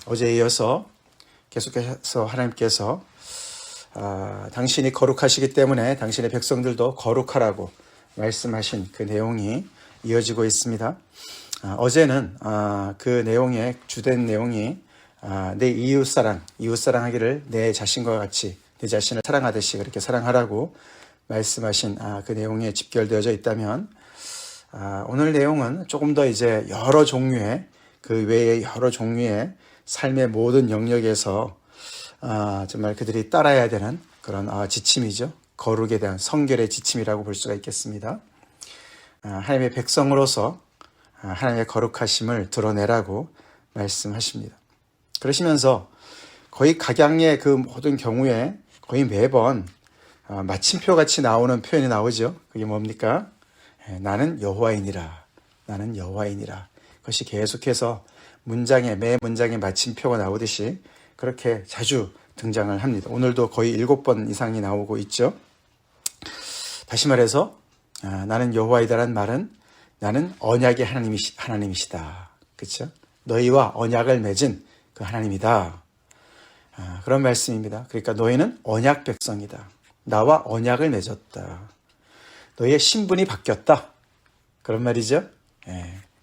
어제에 이어서 계속해서 하나님께서 당신이 거룩하시기 때문에 당신의 백성들도 거룩하라고 말씀하신 그 내용이 이어지고 있습니다. 어제는 그 내용의 주된 내용이 내 이웃사랑하기를 내 자신과 같이 내 자신을 사랑하듯이 그렇게 사랑하라고 말씀하신 그 내용에 집결되어져 있다면, 오늘 내용은 조금 더 이제 여러 종류의 그 외의 여러 종류의 삶의 모든 영역에서 정말 그들이 따라야 되는 그런 지침이죠. 거룩에 대한 성결의 지침이라고 볼 수가 있겠습니다. 하나님의 백성으로서 하나님의 거룩하심을 드러내라고 말씀하십니다. 그러시면서 거의 각양의 그 모든 경우에 거의 매번 마침표 같이 나오는 표현이 나오죠. 그게 뭡니까? 나는 여호와이니라. 나는 여호와이니라. 그것이 계속해서 매 문장에 마침표가 나오듯이 그렇게 자주 등장을 합니다. 오늘도 거의 7번 이상이 나오고 있죠. 다시 말해서 나는 여호와이다라는 말은 나는 언약의 하나님이시다. 그렇죠? 너희와 언약을 맺은 그 하나님이다. 그런 말씀입니다. 그러니까 너희는 언약 백성이다. 나와 언약을 맺었다. 너희의 신분이 바뀌었다. 그런 말이죠.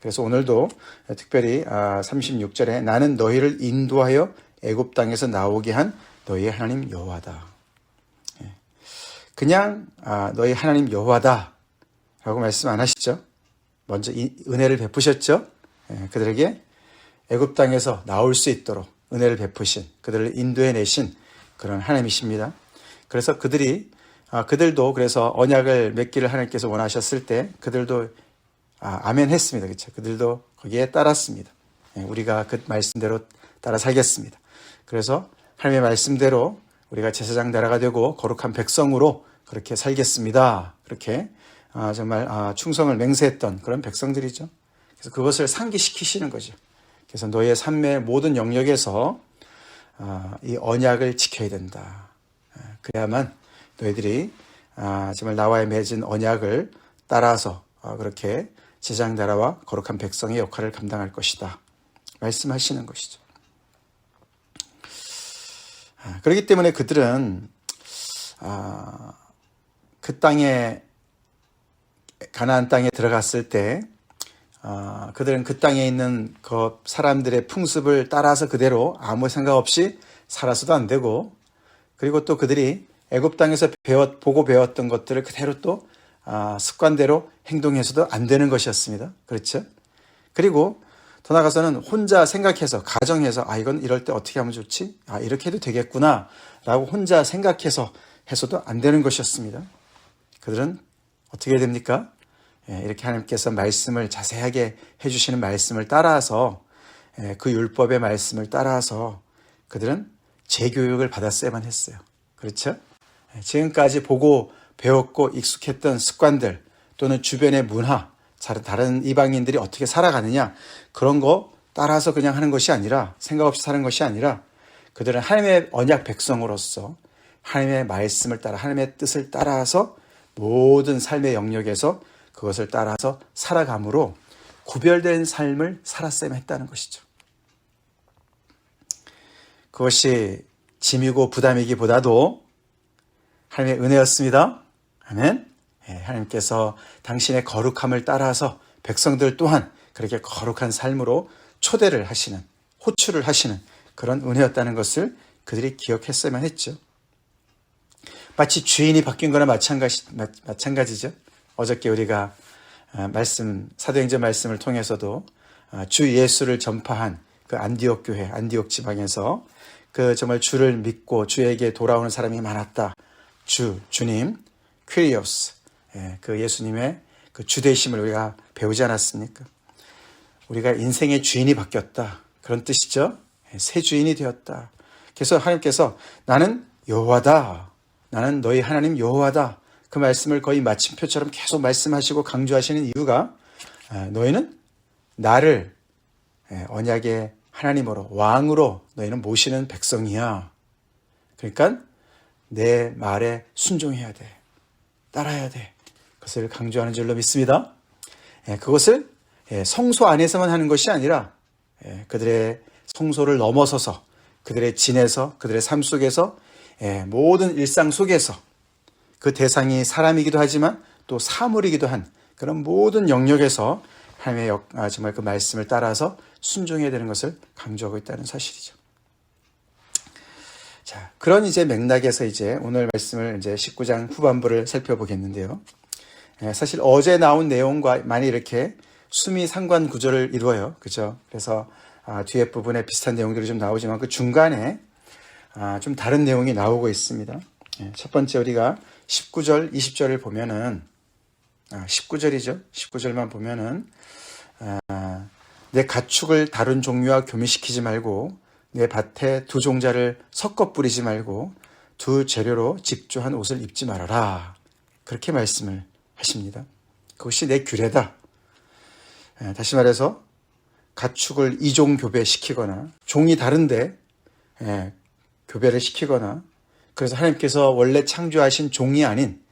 그래서 오늘도 특별히 36절에 나는 너희를 인도하여 애굽 땅에서 나오게 한 너희의 하나님 여호와다. 그냥 너희 하나님 여호와다 라고 말씀 안 하시죠. 먼저 은혜를 베푸셨죠. 그들에게 애굽 땅에서 나올 수 있도록 은혜를 베푸신, 그들을 인도해 내신 그런 하나님이십니다. 그래서 그들도 그래서 언약을 맺기를 하나님께서 원하셨을 때 그들도 아멘 했습니다. 그렇죠? 그들도 거기에 따랐습니다. 우리가 그 말씀대로 따라 살겠습니다. 그래서 하나님의 말씀대로 우리가 제사장 나라가 되고 거룩한 백성으로 그렇게 살겠습니다. 그렇게 정말 충성을 맹세했던 그런 백성들이죠. 그래서 그것을 상기시키시는 거죠. 그래서 너희의 삶의 모든 영역에서 이 언약을 지켜야 된다. 그래야만 너희들이 정말 나와의 맺은 언약을 따라서 그렇게 제사장 나라와 거룩한 백성의 역할을 감당할 것이다. 말씀하시는 것이죠. 그렇기 때문에 그들은 그 땅에 가나안 땅에 들어갔을 때 그들은 그 땅에 있는 그 사람들의 풍습을 따라서 그대로 아무 생각 없이 살아서도 안 되고, 그리고 또 그들이 애굽 땅에서 보고 배웠던 것들을 그대로 또 습관대로 행동해서도 안 되는 것이었습니다. 그렇죠? 그리고 더 나아가서는 혼자 생각해서 가정해서 이건 이럴 때 어떻게 하면 좋지? 이렇게 해도 되겠구나 라고 혼자 생각해서 해서도 안 되는 것이었습니다. 그들은 어떻게 해야 됩니까? 이렇게 하나님께서 말씀을 자세하게 해주시는 말씀을 따라서 그 율법의 말씀을 따라서 그들은 재교육을 받았어야만 했어요. 그렇죠? 지금까지 보고 배웠고 익숙했던 습관들 또는 주변의 문화, 다른 이방인들이 어떻게 살아가느냐, 그런 거 따라서 그냥 하는 것이 아니라, 생각 없이 사는 것이 아니라, 그들은 하나님의 언약 백성으로서 하나님의 말씀을 따라 하나님의 뜻을 따라서 모든 삶의 영역에서 그것을 따라서 살아감으로 구별된 삶을 살았어야 했다는 것이죠. 그것이 짐이고 부담이기보다도 하나님의 은혜였습니다. 아멘. 하나님께서 당신의 거룩함을 따라서 백성들 또한 그렇게 거룩한 삶으로 초대를 하시는, 호출을 하시는 그런 은혜였다는 것을 그들이 기억했어야만 했죠. 마치 주인이 바뀐 거나 마찬가지죠. 어저께 우리가 사도행전 말씀을 통해서도 주 예수를 전파한 그 안디옥 교회, 안디옥 지방에서 그 정말 주를 믿고 주에게 돌아오는 사람이 많았다. 주님, 퀴리오스, 그 예수님의 그 주되심을 우리가 배우지 않았습니까? 우리가 인생의 주인이 바뀌었다. 그런 뜻이죠. 새 주인이 되었다. 그래서 하나님께서 나는 여호와다. 나는 너희 하나님 여호와다. 그 말씀을 거의 마침표처럼 계속 말씀하시고 강조하시는 이유가 너희는 나를 언약의 하나님으로, 왕으로 너희는 모시는 백성이야. 그러니까 내 말에 순종해야 돼. 따라야 돼. 그것을 강조하는 줄로 믿습니다. 그것을 성소 안에서만 하는 것이 아니라 그들의 성소를 넘어서서 그들의 진에서 그들의 삶 속에서 모든 일상 속에서 그 대상이 사람이기도 하지만 또 사물이기도 한 그런 모든 영역에서 하나님의 정말 그 말씀을 따라서 순종해야 되는 것을 강조하고 있다는 사실이죠. 자, 그런 이제 맥락에서 이제 오늘 말씀을 이제 19장 후반부를 살펴보겠는데요. 사실 어제 나온 내용과 많이 이렇게 수미 상관 구조를 이루어요. 그죠? 그래서 뒤에 부분에 비슷한 내용들이 좀 나오지만 그 중간에 좀 다른 내용이 나오고 있습니다. 첫 번째 우리가 19절, 20절을 보면은 19절이죠. 19절만 보면은 내 가축을 다른 종류와 교미시키지 말고 내 밭에 두 종자를 섞어 뿌리지 말고 두 재료로 직조한 옷을 입지 말아라. 그렇게 말씀을 하십니다. 그것이 내 규례다. 다시 말해서 가축을 이종 교배시키거나 종이 다른데 교배를 시키거나 그래서 하나님께서 원래 창조하신 종이 아닌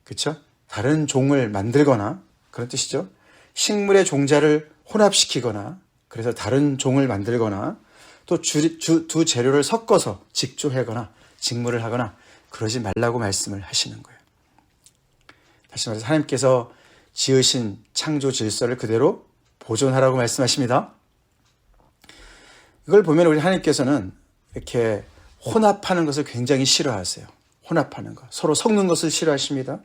그렇죠? 다른 종을 만들거나 그런 뜻이죠. 식물의 종자를 혼합시키거나 그래서 다른 종을 만들거나 또 두 재료를 섞어서 직조하거나 직무를 하거나 그러지 말라고 말씀을 하시는 거예요. 다시 말해서 하나님께서 지으신 창조 질서를 그대로 보존하라고 말씀하십니다. 이걸 보면 우리 하나님께서는 이렇게 혼합하는 것을 굉장히 싫어하세요. 혼합하는 것, 서로 섞는 것을 싫어하십니다.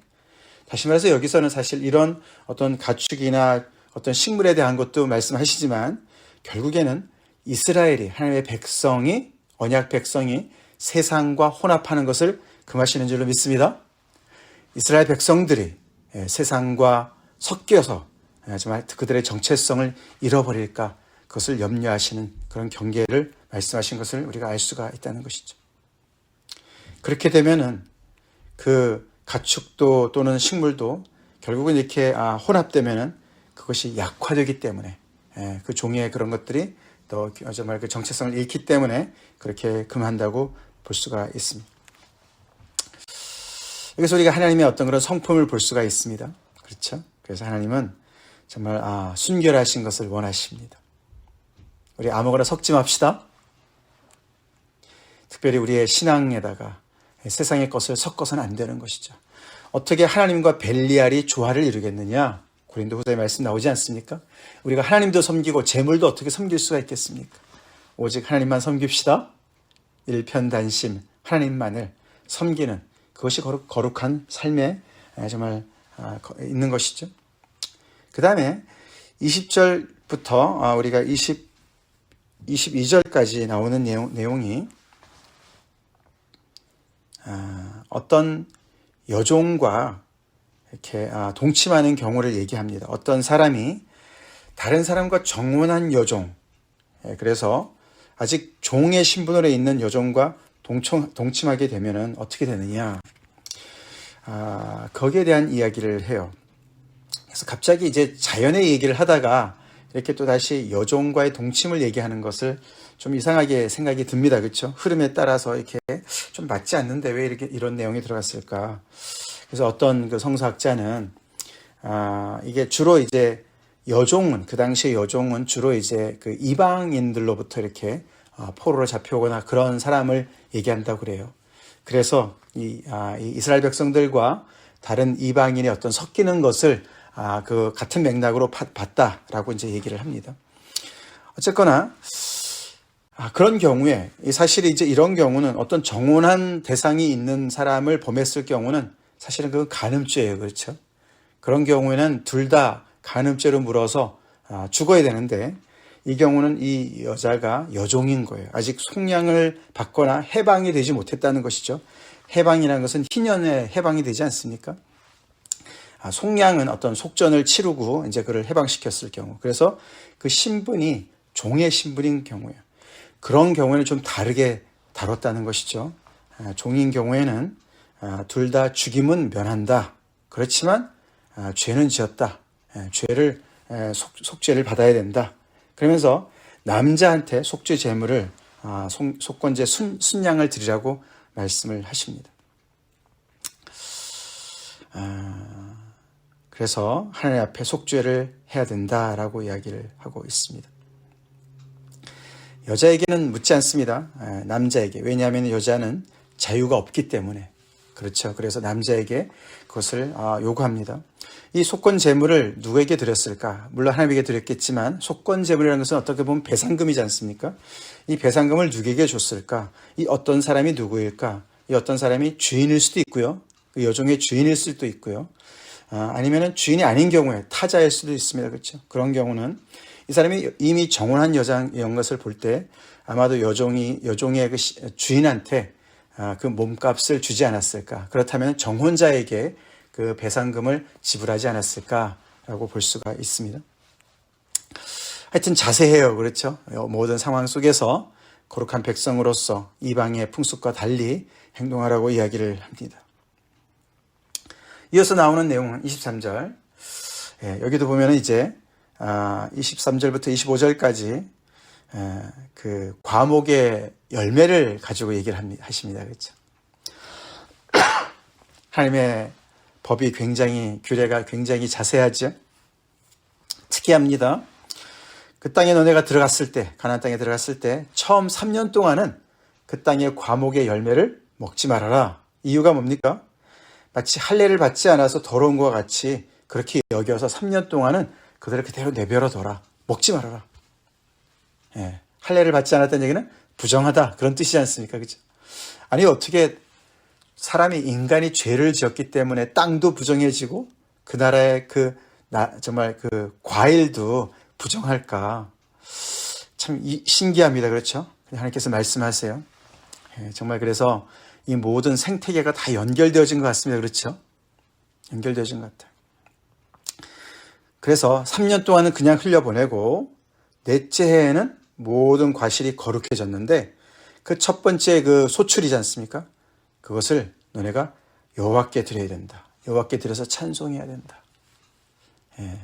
다시 말해서 여기서는 사실 이런 어떤 가축이나 어떤 식물에 대한 것도 말씀하시지만 결국에는 이스라엘이 하나님의 백성이 언약 백성이 세상과 혼합하는 것을 금하시는 줄로 믿습니다. 이스라엘 백성들이 세상과 섞여서 정말 그들의 정체성을 잃어버릴까 그것을 염려하시는 그런 경계를 말씀하신 것을 우리가 알 수가 있다는 것이죠. 그렇게 되면은 그 가축도 또는 식물도 결국은 이렇게 혼합되면은 그것이 약화되기 때문에 그 종의 그런 것들이 또 정말 그 정체성을 잃기 때문에 그렇게 금한다고 볼 수가 있습니다. 여기서 우리가 하나님의 어떤 그런 성품을 볼 수가 있습니다. 그렇죠? 그래서 하나님은 정말 순결하신 것을 원하십니다. 우리 아무거나 섞지 맙시다. 특별히 우리의 신앙에다가 세상의 것을 섞어서는 안 되는 것이죠. 어떻게 하나님과 벨리알이 조화를 이루겠느냐? 고린도후서의 말씀 나오지 않습니까? 우리가 하나님도 섬기고 재물도 어떻게 섬길 수가 있겠습니까? 오직 하나님만 섬깁시다. 일편단심 하나님만을 섬기는 그것이 거룩한 삶에 정말 있는 것이죠. 그 다음에 20절부터 우리가 22절까지 나오는 내용이 어떤 여종과 이렇게 동침하는 경우를 얘기합니다. 어떤 사람이 다른 사람과 정혼한 여종, 그래서 아직 종의 신분으로 있는 여종과 동침하게 되면은 어떻게 되느냐? 거기에 대한 이야기를 해요. 그래서 갑자기 이제 자연의 얘기를 하다가 이렇게 또 다시 여종과의 동침을 얘기하는 것을 좀 이상하게 생각이 듭니다. 그렇죠? 흐름에 따라서 이렇게 좀 맞지 않는데 왜 이렇게 이런 내용이 들어갔을까? 그래서 어떤 그 성서학자는 이게 주로 이제 여종은 그 당시의 여종은 주로 이제 그 이방인들로부터 이렇게 포로로 잡혀오거나 그런 사람을 얘기한다고 그래요. 그래서 이 이스라엘 백성들과 다른 이방인의 어떤 섞이는 것을 그 같은 맥락으로 봤다라고 이제 얘기를 합니다. 어쨌거나 그런 경우에 사실 이제 이런 경우는 어떤 정혼한 대상이 있는 사람을 범했을 경우는 사실은 그건 간음죄예요. 그렇죠? 그런 경우에는 둘 다 간음죄로 물어서 죽어야 되는데 이 경우는 이 여자가 여종인 거예요. 아직 속량을 받거나 해방이 되지 못했다는 것이죠. 해방이라는 것은 희년에 해방이 되지 않습니까? 속량은 어떤 속전을 치르고 이제 그를 해방시켰을 경우. 그래서 그 신분이 종의 신분인 경우예요. 그런 경우에는 좀 다르게 다뤘다는 것이죠. 종인 경우에는 둘 다 죽임은 면한다. 그렇지만 죄는 지었다. 죄를 속죄를 받아야 된다. 그러면서 남자한테 속죄 제물을 속건제 순양을 드리라고 말씀을 하십니다. 그래서 하나님 앞에 속죄를 해야 된다라고 이야기를 하고 있습니다. 여자에게는 묻지 않습니다. 남자에게. 왜냐하면 여자는 자유가 없기 때문에. 그렇죠. 그래서 남자에게 그것을 요구합니다. 이 속건 제물을 누구에게 드렸을까? 물론 하나님에게 드렸겠지만 속건 제물이라는 것은 어떻게 보면 배상금이지 않습니까? 이 배상금을 누구에게 줬을까? 이 어떤 사람이 누구일까? 이 어떤 사람이 주인일 수도 있고요. 그 여종의 주인일 수도 있고요. 아니면은 주인이 아닌 경우에 타자일 수도 있습니다. 그렇죠? 그런 경우는 이 사람이 이미 정혼한 여자인 것을 볼 때 아마도 여종의 그 주인한테 그 몸값을 주지 않았을까? 그렇다면 정혼자에게 그 배상금을 지불하지 않았을까라고 볼 수가 있습니다. 하여튼 자세해요. 그렇죠? 모든 상황 속에서 거룩한 백성으로서 이방의 풍습과 달리 행동하라고 이야기를 합니다. 이어서 나오는 내용은 23절. 여기도 보면 이제 23절부터 25절까지 그 과목의 열매를 가지고 얘기를 하십니다. 그렇죠? 하나님의 법이 규례가 굉장히 자세하죠. 특이합니다. 그 땅에 너네가 들어갔을 때, 가나안 땅에 들어갔을 때 처음 3년 동안은 그 땅의 과목의 열매를 먹지 말아라. 이유가 뭡니까? 마치 할례를 받지 않아서 더러운 것과 같이 그렇게 여겨서 3년 동안은 그들을 그대로 내버려둬라. 먹지 말아라. 할례를 받지 않았다는 얘기는 부정하다. 그런 뜻이지 않습니까? 그죠? 아니, 어떻게 사람이 인간이 죄를 지었기 때문에 땅도 부정해지고 그 나라의 정말 그 과일도 부정할까? 참 신기합니다. 그렇죠? 하나님께서 말씀하세요. 정말 그래서 이 모든 생태계가 다 연결되어진 것 같습니다. 그렇죠? 연결되어진 것 같아요. 그래서 3년 동안은 그냥 흘려보내고 넷째 해에는 모든 과실이 거룩해졌는데 그 첫 번째 그 소출이지 않습니까? 그것을 너네가 여호와께 드려야 된다. 여호와께 드려서 찬송해야 된다.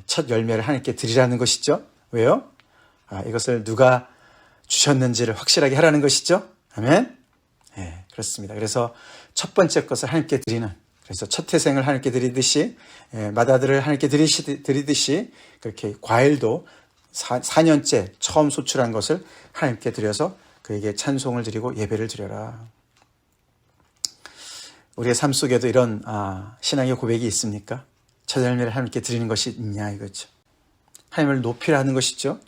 첫 열매를 하나님께 드리라는 것이죠. 왜요? 이것을 누가 주셨는지를 확실하게 하라는 것이죠. 아멘. 그렇습니다. 그래서 첫 번째 것을 하나님께 드리는, 그래서 첫 태생을 하나님께 드리듯이 맏아들을 하나님께 드리듯이 그렇게 과일도 4년째 처음 소출한 것을 하나님께 드려서 그에게 찬송을 드리고 예배를 드려라. 우리의 삶 속에도 이런 신앙의 고백이 있습니까? 첫 열매를 하나님께 드리는 것이 있냐 이거죠. 하나님을 높이라는 것이죠.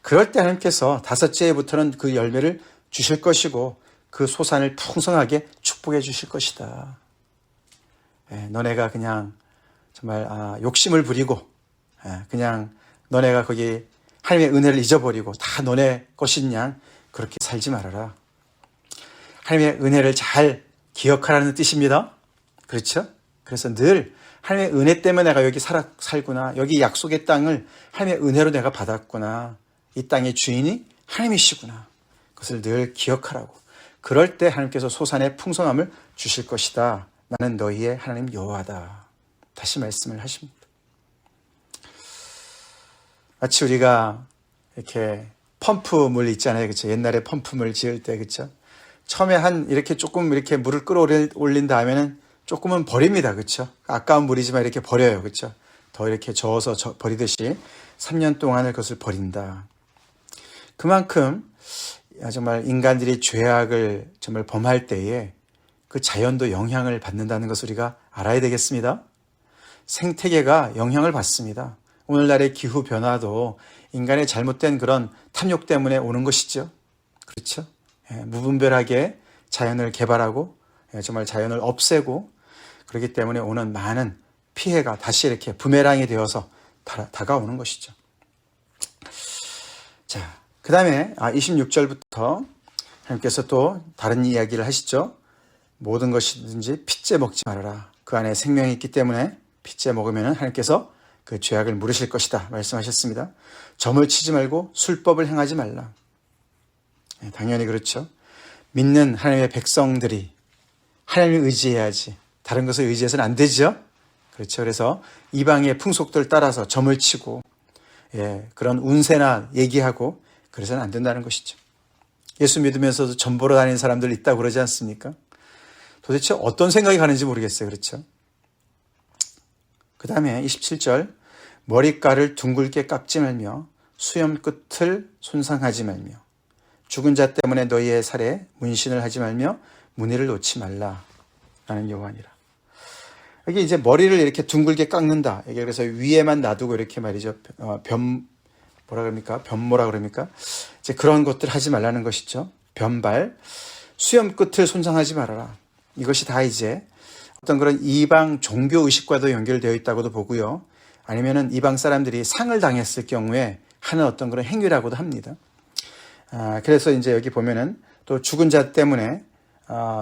그럴 때 하나님께서 다섯째 해부터는 그 열매를 주실 것이고 그 소산을 풍성하게 축복해 주실 것이다. 너네가 그냥 정말 욕심을 부리고 그냥 너네가 거기 하나님의 은혜를 잊어버리고 다 너네 것인 양 그렇게 살지 말아라. 하나님의 은혜를 잘 기억하라는 뜻입니다. 그렇죠? 그래서 늘 하나님의 은혜 때문에 내가 여기 살구나. 여기 약속의 땅을 하나님의 은혜로 내가 받았구나. 이 땅의 주인이 하나님이시구나. 그것을 늘 기억하라고. 그럴 때 하나님께서 소산의 풍성함을 주실 것이다. 나는 너희의 하나님 여호와다. 다시 말씀을 하십니다. 마치 우리가 이렇게 펌프물 있잖아요. 그렇죠? 옛날에 펌프물 지을 때, 그렇죠? 처음에 이렇게 조금 이렇게 물을 끌어올린 다음에는 조금은 버립니다. 그렇죠? 아까운 물이지만 이렇게 버려요. 그렇죠? 더 이렇게 저어서 버리듯이 3년 동안을 그것을 버린다. 그만큼 정말 인간들이 죄악을 정말 범할 때에 그 자연도 영향을 받는다는 것을 우리가 알아야 되겠습니다. 생태계가 영향을 받습니다. 오늘날의 기후 변화도 인간의 잘못된 그런 탐욕 때문에 오는 것이죠. 그렇죠? 무분별하게 자연을 개발하고 정말 자연을 없애고 그렇기 때문에 오는 많은 피해가 다시 이렇게 부메랑이 되어서 다가오는 것이죠. 자, 그 다음에 26절부터 하나님께서 또 다른 이야기를 하시죠. 모든 것이든지 핏째 먹지 말아라. 그 안에 생명이 있기 때문에 핏째 먹으면 하나님께서 그 죄악을 물으실 것이다 말씀하셨습니다. 점을 치지 말고 술법을 행하지 말라. 당연히 그렇죠. 믿는 하나님의 백성들이 하나님을 의지해야지 다른 것을 의지해서는 안 되죠. 그렇죠. 그래서 이방의 풍속들 따라서 점을 치고 그런 운세나 얘기하고 그래서는 안 된다는 것이죠. 예수 믿으면서도 점 보러 다니는 사람들 있다고 그러지 않습니까? 도대체 어떤 생각이 가는지 모르겠어요. 그렇죠. 그 다음에 27절 머리깔을 둥글게 깎지 말며 수염 끝을 손상하지 말며 죽은 자 때문에 너희의 살에 문신을 하지 말며 문의를 놓지 말라. 라는 여호와니라. 여기 이제 머리를 이렇게 둥글게 깎는다. 이게 그래서 위에만 놔두고 이렇게 말이죠. 변모라 그럽니까? 이제 그런 것들 하지 말라는 것이죠. 변발, 수염 끝을 손상하지 말아라. 이것이 다 이제 어떤 그런 이방 종교 의식과도 연결되어 있다고도 보고요. 아니면은 이방 사람들이 상을 당했을 경우에 하는 어떤 그런 행위라고도 합니다. 그래서 이제 여기 보면은 또 죽은 자 때문에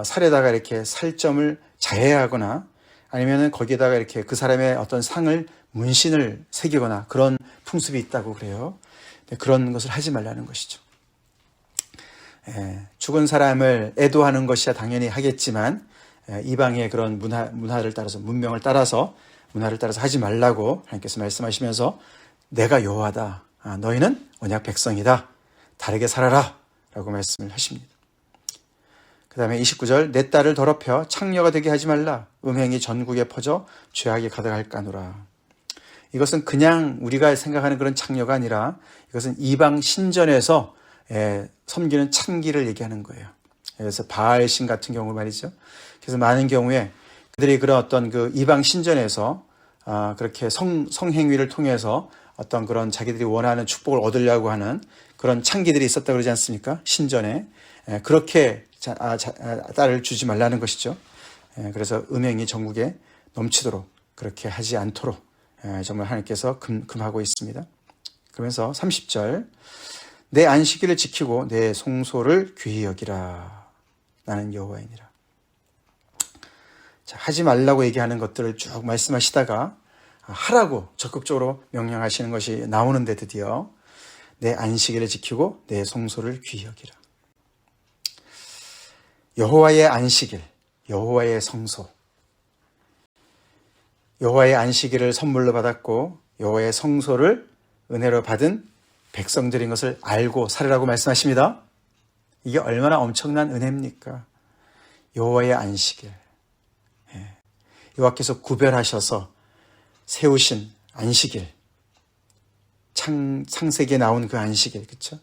살에다가 이렇게 살점을 자해하거나 아니면은 거기에다가 이렇게 그 사람의 어떤 상을 문신을 새기거나 그런 풍습이 있다고 그래요. 그런 것을 하지 말라는 것이죠. 죽은 사람을 애도하는 것이야 당연히 하겠지만 이방의 그런 문화를 따라서 문명을 따라서 문화를 따라서 하지 말라고 하나님께서 말씀하시면서 내가 여호와다. 너희는 언약 백성이다. 다르게 살아라. 라고 말씀을 하십니다. 그 다음에 29절 내 딸을 더럽혀 창녀가 되게 하지 말라. 음행이 전국에 퍼져 죄악이 가득할까노라. 이것은 그냥 우리가 생각하는 그런 창녀가 아니라 이것은 이방 신전에서 섬기는 창기를 얘기하는 거예요. 그래서 바알신 같은 경우 말이죠. 그래서 많은 경우에 그들이 그런 어떤 그 이방 신전에서 그렇게 성행위를 통해서 어떤 그런 자기들이 원하는 축복을 얻으려고 하는 그런 창기들이 있었다고 그러지 않습니까? 신전에. 그렇게 딸을 주지 말라는 것이죠. 그래서 음행이 전국에 넘치도록 그렇게 하지 않도록 정말 하나님께서 금하고 있습니다. 그러면서 30절 내 안식일을 지키고 내 송소를 귀히 여기라. 나는 여호와이니라. 자, 하지 말라고 얘기하는 것들을 쭉 말씀하시다가 하라고 적극적으로 명령하시는 것이 나오는데 드디어 내 안식일을 지키고 내 송소를 귀히 여기라. 여호와의 안식일, 여호와의 성소. 여호와의 안식일을 선물로 받았고 여호와의 성소를 은혜로 받은 백성들인 것을 알고 살으라고 말씀하십니다. 이게 얼마나 엄청난 은혜입니까? 여호와의 안식일. 여호와께서 구별하셔서 세우신 안식일. 창세기에 나온 그 안식일, 그렇죠?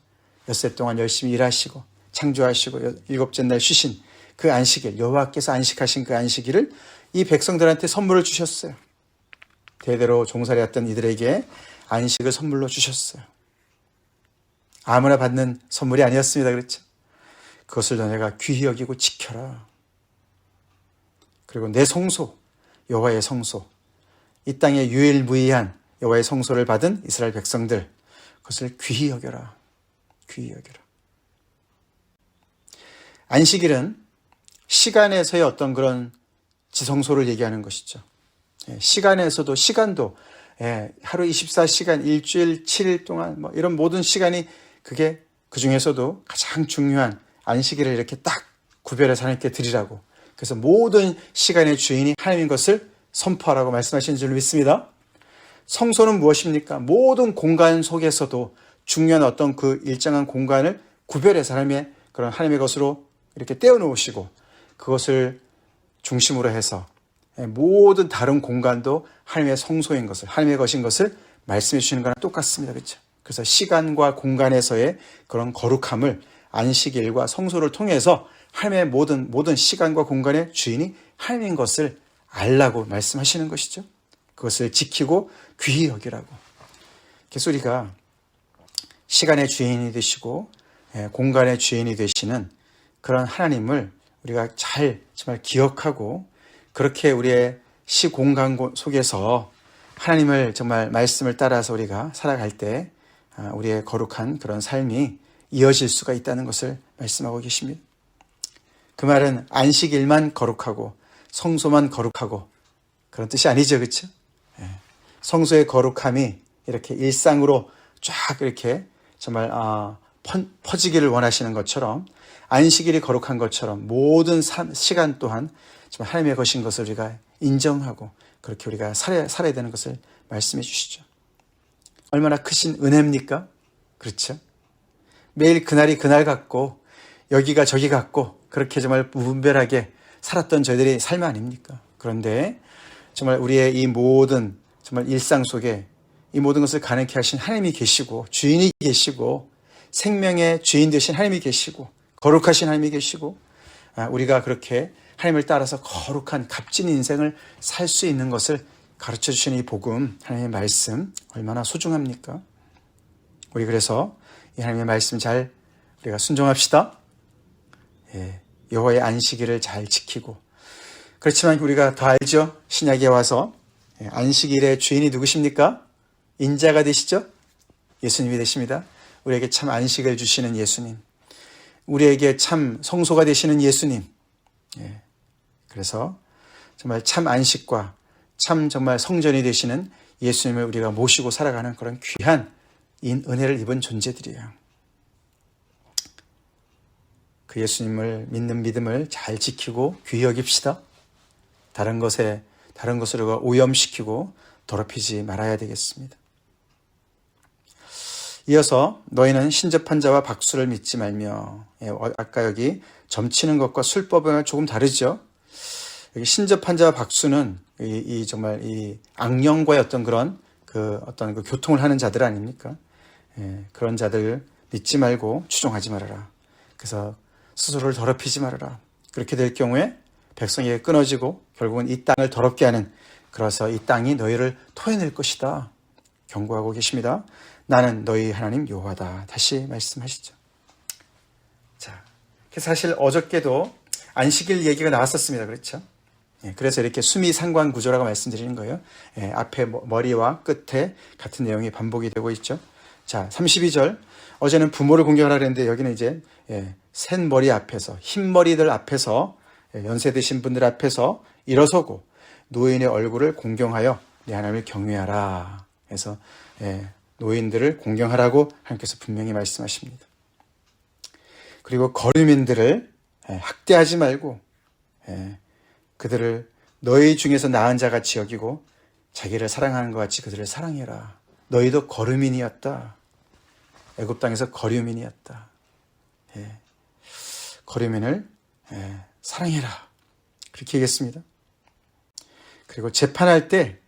엿새 동안 열심히 일하시고 창조하시고 일곱째 날 쉬신 그 안식일, 여호와께서 안식하신 그 안식일을 이 백성들한테 선물을 주셨어요. 대대로 종살이했던 이들에게 안식을 선물로 주셨어요. 아무나 받는 선물이 아니었습니다. 그렇죠? 그것을 너네가 귀히 여기고 지켜라. 그리고 내 성소, 여호와의 성소, 이 땅에 유일무이한 여호와의 성소를 받은 이스라엘 백성들, 그것을 귀히 여겨라. 귀히 여겨라. 안식일은 시간에서의 어떤 그런 지성소를 얘기하는 것이죠. 시간에서도, 시간도, 하루 24시간, 일주일, 7일 동안, 이런 모든 시간이 그게 그 중에서도 가장 중요한 안식일을 이렇게 딱 구별해서 하나님께 드리라고. 그래서 모든 시간의 주인이 하나님인 것을 선포하라고 말씀하신 줄 믿습니다. 성소는 무엇입니까? 모든 공간 속에서도 중요한 어떤 그 일정한 공간을 구별해서 하나님의 그런 하나님의 것으로 이렇게 떼어놓으시고 그것을 중심으로 해서 모든 다른 공간도 하나님의 성소인 것을, 하나님의 것인 것을 말씀해 주시는 거랑 똑같습니다. 그렇죠? 그래서 시간과 공간에서의 그런 거룩함을 안식일과 성소를 통해서 하나님의 모든 시간과 공간의 주인이 하나님인 것을 알라고 말씀하시는 것이죠. 그것을 지키고 귀히 여기라고. 그래서 우리가 시간의 주인이 되시고 공간의 주인이 되시는 그런 하나님을 우리가 정말 기억하고 그렇게 우리의 시공간 속에서 하나님을 정말 말씀을 따라서 우리가 살아갈 때 우리의 거룩한 그런 삶이 이어질 수가 있다는 것을 말씀하고 계십니다. 그 말은 안식일만 거룩하고 성소만 거룩하고 그런 뜻이 아니죠. 그렇죠? 성소의 거룩함이 이렇게 일상으로 쫙 이렇게 정말 퍼지기를 원하시는 것처럼 안식일이 거룩한 것처럼 모든 시간 또한 정말 하나님의 것인 것을 우리가 인정하고 그렇게 우리가 살아야 되는 것을 말씀해 주시죠. 얼마나 크신 은혜입니까? 그렇죠? 매일 그날이 그날 같고 여기가 저기 같고 그렇게 정말 무분별하게 살았던 저희들의 삶 아닙니까? 그런데 정말 우리의 이 모든 정말 일상 속에 이 모든 것을 가능케 하신 하나님이 계시고 주인이 계시고 생명의 주인 되신 하나님이 계시고 거룩하신 하나님이 계시고 우리가 그렇게 하나님을 따라서 거룩한 값진 인생을 살 수 있는 것을 가르쳐 주시는 이 복음, 하나님의 말씀 얼마나 소중합니까? 우리 그래서 이 하나님의 말씀 잘 우리가 순종합시다. 여호와의 안식일을 잘 지키고, 그렇지만 우리가 더 알죠? 신약에 와서 안식일의 주인이 누구십니까? 인자가 되시죠? 예수님이 되십니다. 우리에게 참 안식을 주시는 예수님, 우리에게 참 성소가 되시는 예수님. 그래서 정말 참 안식과 참 정말 성전이 되시는 예수님을 우리가 모시고 살아가는 그런 귀한 은혜를 입은 존재들이에요. 그 예수님을 믿는 믿음을 잘 지키고 귀히 여깁시다. 다른 것으로 오염시키고 더럽히지 말아야 되겠습니다. 이어서 너희는 신접한 자와 박수를 믿지 말며, 아까 여기 점치는 것과 술법은 조금 다르죠. 여기 신접한 자와 박수는 정말 이 악령과의 어떤 그런 그 교통을 하는 자들 아닙니까? 그런 자들 믿지 말고 추종하지 말아라. 그래서 스스로를 더럽히지 말아라. 그렇게 될 경우에 백성에게 끊어지고 결국은 이 땅을 더럽게 하는, 그래서 이 땅이 너희를 토해낼 것이다 경고하고 계십니다. 나는 너희 하나님 여호와다. 다시 말씀하시죠. 자, 사실 어저께도 안식일 얘기가 나왔었습니다. 그렇죠? 그래서 이렇게 수미상관 구조라고 말씀드리는 거예요. 앞에 머리와 끝에 같은 내용이 반복이 되고 있죠. 자, 32절. 어제는 부모를 공경하라 그랬는데 여기는 이제 센 머리 앞에서, 흰 머리들 앞에서, 연세 드신 분들 앞에서 일어서고 노인의 얼굴을 공경하여 내 하나님을 경외하라. 그래서 노인들을 공경하라고 하나님께서 분명히 말씀하십니다. 그리고 거류민들을 학대하지 말고 그들을 너희 중에서 나은 자같이 여기고 자기를 사랑하는 것 같이 그들을 사랑해라. 너희도 거류민이었다. 애굽 땅에서 거류민이었다. 거류민을 사랑해라. 그렇게 얘기했습니다. 그리고 재판할 때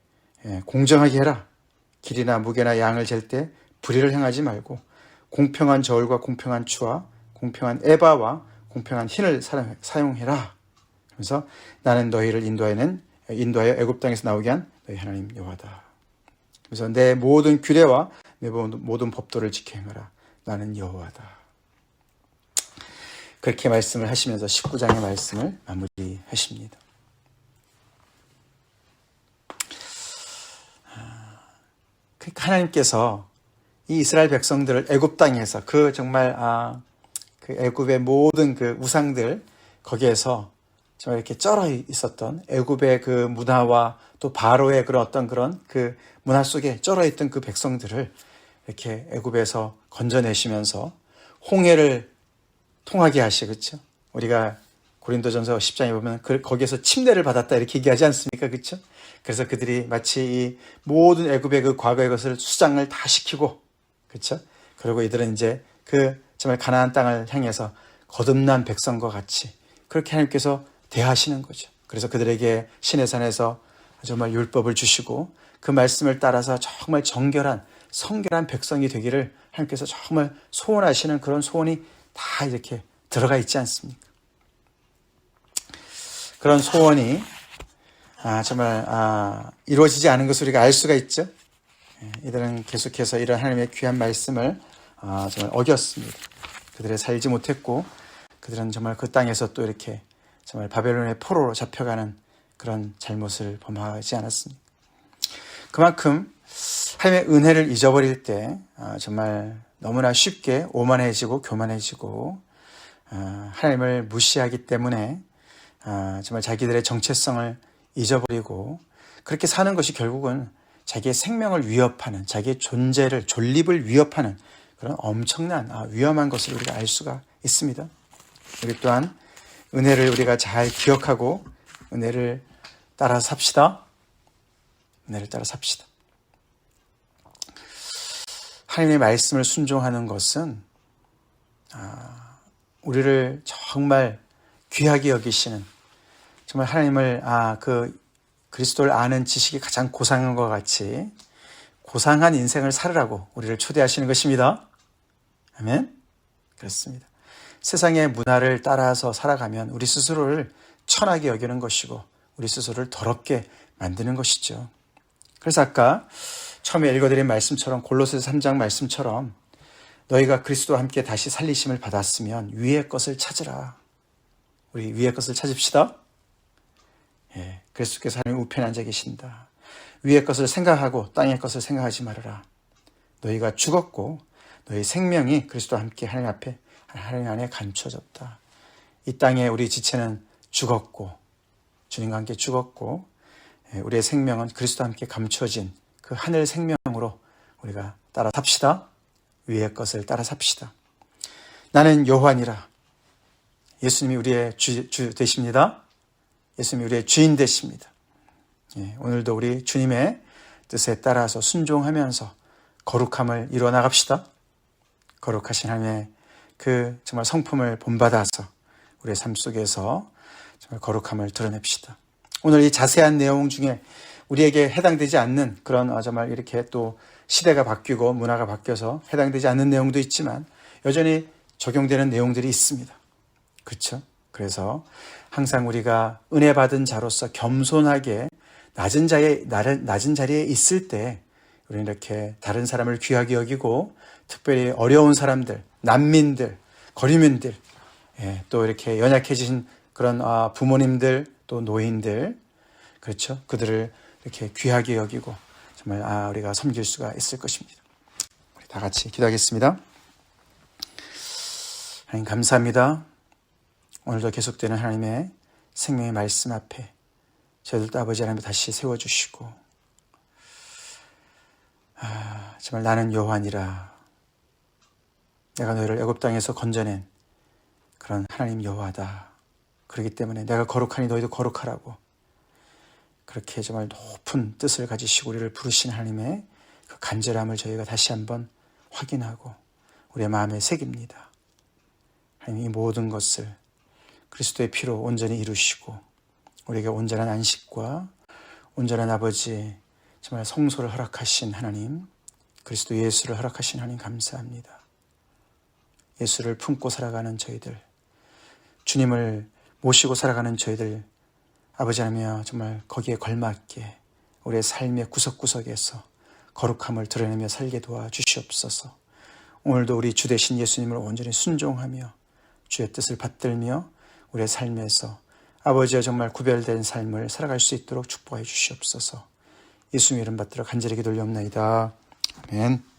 공정하게 해라. 길이나 무게나 양을 잴 때 불의를 행하지 말고 공평한 저울과 공평한 추와 공평한 에바와 공평한 흰을 사용해라. 그래서 나는 너희를 인도하여 애굽 땅에서 나오게 한 너희 하나님 여호와다. 그래서 내 모든 규례와 내 모든 법도를 지켜 행하라. 나는 여호와다. 그렇게 말씀을 하시면서 19장의 말씀을 마무리하십니다. 그러니까 하나님께서 이 이스라엘 백성들을 애굽 땅에서 그 정말 그 애굽의 모든 그 우상들 거기에서 정말 이렇게 쩔어 있었던 애굽의 그 문화와 또 바로의 그런 그 문화 속에 쩔어 있던 그 백성들을 이렇게 애굽에서 건져내시면서 홍해를 통하게 하시겠죠. 우리가 고린도전서 10장에 보면 거기에서 침례를 받았다 이렇게 얘기하지 않습니까? 그렇죠? 그래서 그들이 마치 이 모든 애굽의 그 과거의 것을 수장을 다 시키고, 그렇죠? 그리고 이들은 이제 그 정말 가나안 땅을 향해서 거듭난 백성과 같이 그렇게 하나님께서 대하시는 거죠. 그래서 그들에게 시내산에서 정말 율법을 주시고 그 말씀을 따라서 정말 정결한 성결한 백성이 되기를 하나님께서 정말 소원하시는 그런 소원이 다 이렇게 들어가 있지 않습니까? 그런 소원이 정말 이루어지지 않은 것을 우리가 알 수가 있죠. 이들은 계속해서 이런 하나님의 귀한 말씀을 정말 어겼습니다. 그들이 살지 못했고 그들은 정말 그 땅에서 또 이렇게 정말 바벨론의 포로로 잡혀가는 그런 잘못을 범하지 않았습니다. 그만큼 하나님의 은혜를 잊어버릴 때 정말 너무나 쉽게 오만해지고 교만해지고 하나님을 무시하기 때문에 정말 자기들의 정체성을 잊어버리고 그렇게 사는 것이 결국은 자기의 생명을 위협하는, 자기의 존재를, 존립을 위협하는 그런 엄청난 위험한 것을 우리가 알 수가 있습니다. 우리 또한 은혜를 우리가 잘 기억하고 은혜를 따라 삽시다. 은혜를 따라 삽시다. 하나님의 말씀을 순종하는 것은 우리를 정말 귀하게 여기시는, 정말 하나님을 그 그리스도를 아는 지식이 가장 고상한 것 같이 고상한 인생을 살으라고 우리를 초대하시는 것입니다. 아멘. 그렇습니다. 세상의 문화를 따라서 살아가면 우리 스스로를 천하게 여기는 것이고 우리 스스로를 더럽게 만드는 것이죠. 그래서 아까 처음에 읽어드린 말씀처럼 골로새서 3장 말씀처럼 너희가 그리스도와 함께 다시 살리심을 받았으면 위의 것을 찾으라. 우리 위의 것을 찾읍시다. 그리스도께서 하나님 우편에 앉아 계신다. 위의 것을 생각하고 땅의 것을 생각하지 말아라. 너희가 죽었고 너희 생명이 그리스도와 함께 하나님 앞에 하나님 안에 감춰졌다. 이 땅에 우리 지체는 죽었고 주님과 함께 죽었고 우리의 생명은 그리스도와 함께 감춰진 그 하늘 생명으로 우리가 따라 삽시다. 위의 것을 따라 삽시다. 나는 요한이라. 예수님이 우리의 주 되십니다. 예수님이 우리의 주인 되십니다. 오늘도 우리 주님의 뜻에 따라서 순종하면서 거룩함을 이루어 나갑시다. 거룩하신 하나님의 그 정말 성품을 본받아서 우리의 삶 속에서 정말 거룩함을 드러냅시다. 오늘 이 자세한 내용 중에 우리에게 해당되지 않는 그런 정말 이렇게 또 시대가 바뀌고 문화가 바뀌어서 해당되지 않는 내용도 있지만 여전히 적용되는 내용들이 있습니다. 그렇죠? 그래서 항상 우리가 은혜 받은 자로서 겸손하게 낮은 자리에 있을 때 우리는 이렇게 다른 사람을 귀하게 여기고 특별히 어려운 사람들, 난민들, 거류민들, 또 이렇게 연약해진 그런 부모님들, 또 노인들, 그렇죠? 그들을 이렇게 귀하게 여기고 정말 우리가 섬길 수가 있을 것입니다. 우리 다 같이 기도하겠습니다. 하나님 감사합니다. 오늘도 계속되는 하나님의 생명의 말씀 앞에 저희들도 아버지 하나님 다시 세워주시고 정말 나는 요한이라. 내가 너희를 애굽 땅에서 건져낸 그런 하나님 여호와다. 그렇기 때문에 내가 거룩하니 너희도 거룩하라고 그렇게 정말 높은 뜻을 가지시고 우리를 부르신 하나님의 그 간절함을 저희가 다시 한번 확인하고 우리의 마음에 새깁니다. 하나님 이 모든 것을 그리스도의 피로 온전히 이루시고 우리에게 온전한 안식과 온전한 아버지 정말 성소를 허락하신 하나님, 그리스도 예수를 허락하신 하나님 감사합니다. 예수를 품고 살아가는 저희들, 주님을 모시고 살아가는 저희들 아버지 하나님 정말 거기에 걸맞게 우리의 삶의 구석구석에서 거룩함을 드러내며 살게 도와주시옵소서. 오늘도 우리 주 되신 예수님을 온전히 순종하며 주의 뜻을 받들며 우리의 삶에서 아버지와 정말 구별된 삶을 살아갈 수 있도록 축복해 주시옵소서. 예수님 이름 받들어 간절히 기도를 올리옵나이다. 아멘.